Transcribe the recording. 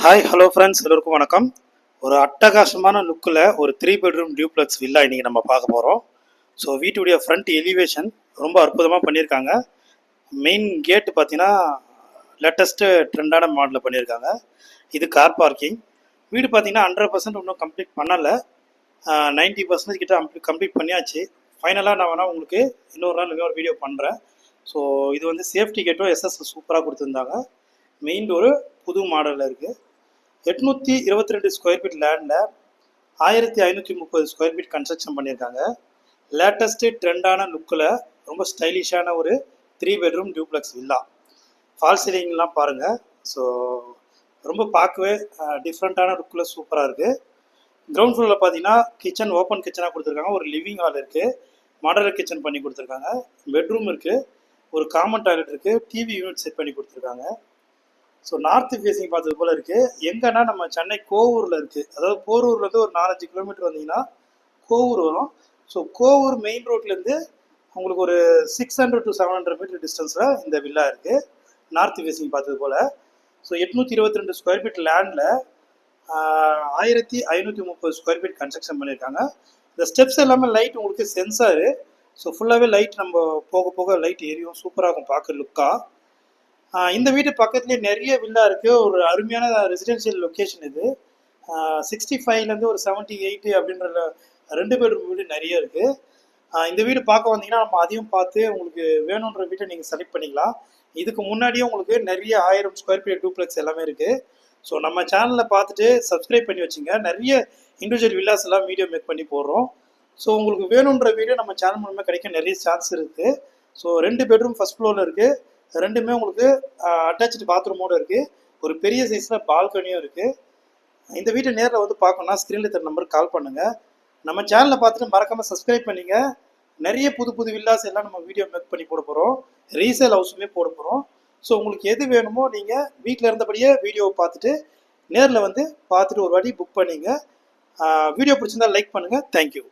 Hi hello friends, எல்லோருக்கும் வணக்கம். ஒரு அட்டகாசமான லுக்கில் ஒரு 3 பெட்ரூம் டியூப்ளெக்ஸ் வில்லா இன்றைக்கி நம்ம பார்க்க போகிறோம். ஸோ வீட்டுடைய ஃப்ரண்ட் எலிவேஷன் ரொம்ப அற்புதமாக பண்ணியிருக்காங்க. மெயின் கேட்டு பார்த்தீங்கன்னா லேட்டஸ்ட்டு ட்ரெண்டான மாடலில் பண்ணியிருக்காங்க. இது கார் பார்க்கிங். வீடு பார்த்தீங்கன்னா 100% இன்னும் கம்ப்ளீட் பண்ணலை. 90% கிட்ட கம்ப்ளீட் பண்ணியாச்சு. ஃபைனலாக நான் வேணால் உங்களுக்கு இன்னொரு வீடியோ பண்ணுறேன். ஸோ இது வந்து சேஃப்டி கேட்டும் எஸ்எஸ் சூப்பராக கொடுத்துருந்தாங்க. மெயின் டோரு புது மாடலில் இருக்குது. 822 ஸ்கொயர் ஃபீட் லேண்டில் 1530 ஸ்கொயர் ஃபீட் கன்ஸ்ட்ரக்ஷன் பண்ணியிருக்காங்க. லேட்டஸ்ட்டு ட்ரெண்டான லுக்கில் ரொம்ப ஸ்டைலிஷான ஒரு 3 பெட்ரூம் டியூப்ளெக்ஸ் வில்லா. ஃபால் சீலிங்லாம் பாருங்கள். ஸோ ரொம்ப பார்க்கவே டிஃப்ரெண்ட்டான லுக்கில் சூப்பராக இருக்குது. கிரவுண்ட் ஃப்ளோரில் பார்த்தீங்கன்னா கிச்சன் ஓப்பன் கிச்சனாக கொடுத்துருக்காங்க. ஒரு லிவிங் ஹால் இருக்குது. மாடலர் கிச்சன் பண்ணி கொடுத்துருக்காங்க. பெட்ரூம் இருக்குது. ஒரு காமன் டாய்லெட் இருக்குது. டிவி யூனிட் செட் பண்ணி கொடுத்துருக்காங்க. ஸோ நார்த்து ஃபேஸிங் பார்த்தது போல் இருக்குது. எங்கன்னா நம்ம சென்னை கோவூரில் இருக்குது. அதாவது போரூர்லேருந்து ஒரு 4-5 கிலோமீட்டர் வந்தீங்கன்னா கோவூர் வரும். ஸோ கோவூர் மெயின் ரோட்லேருந்து உங்களுக்கு ஒரு 600 to 700 மீட்டர் டிஸ்டன்ஸில் இந்த வில்லா இருக்குது. நார்த்து ஃபேஸிங் பார்த்தது போல். ஸோ 822 ஸ்கொயர் ஃபீட் லேண்டில் 1530 ஸ்கொயர் ஃபீட் கன்ஸ்ட்ரக்ஷன் பண்ணியிருக்காங்க. இந்த ஸ்டெப்ஸ் எல்லாமே லைட் உங்களுக்கு சென்சாரு. ஸோ ஃபுல்லாகவே லைட் நம்ம போக போக லைட் எரியும். சூப்பராக இருக்கும் பார்க்க லுக்காக. இந்த வீட்டு பக்கத்துலேயே நிறைய வில்லா இருக்குது. ஒரு அருமையான ரெசிடென்ஷியல் லொக்கேஷன் இது. 65லேருந்து ஒரு 78 அப்படின்ற 2 பெட்ரூம் வீடு நிறைய இருக்குது. இந்த வீடு பார்க்க வந்தீங்கன்னா நம்ம அதையும் பார்த்து உங்களுக்கு வேணுன்ற வீட்டை நீங்கள் செலக்ட் பண்ணிக்கலாம். இதுக்கு முன்னாடியே உங்களுக்கு நிறைய 1000 ஸ்கொயர் ஃபீட் டூப்ளெக்ஸ் எல்லாமே இருக்குது. ஸோ நம்ம சேனலில் பார்த்துட்டு சப்ஸ்கிரைப் பண்ணி வச்சுங்க. நிறைய இண்டிவிஜுவல் வில்லாஸ் எல்லாம் வீடியோ மேக் பண்ணி போடுறோம். ஸோ உங்களுக்கு வேணுன்ற வீடியோ நம்ம சேனல் மூலமாக கிடைக்க நிறைய சான்ஸ் இருக்குது. ஸோ 2 பெட்ரூம் ஃபஸ்ட் ஃப்ளோரில் இருக்குது. ரெண்டுமே உங்களுக்கு அட்டாச்சு பாத்ரூமோடு இருக்குது. ஒரு பெரிய சைஸில் பால்கனியும் இருக்குது. இந்த வீட்டை நேரில் வந்து பார்க்கணுன்னா ஸ்க்ரீனில் தர நம்பருக்கு கால் பண்ணுங்கள். நம்ம சேனலை பார்த்துட்டு மறக்காமல் சப்ஸ்கிரைப் பண்ணிங்க. நிறைய புது புது வில்லாஸ் எல்லாம் நம்ம வீடியோ மேக் பண்ணி போட போகிறோம். ரீசேல் ஹவுஸுமே போட போகிறோம். ஸோ உங்களுக்கு எது வேணுமோ நீங்கள் வீட்டில் இருந்தபடியே வீடியோவை பார்த்துட்டு நேரில் வந்து பார்த்துட்டு ஒரு வாட்டி புக் பண்ணிங்க. வீடியோ பிடிச்சிருந்தா லைக் பண்ணுங்கள். தேங்க்யூ.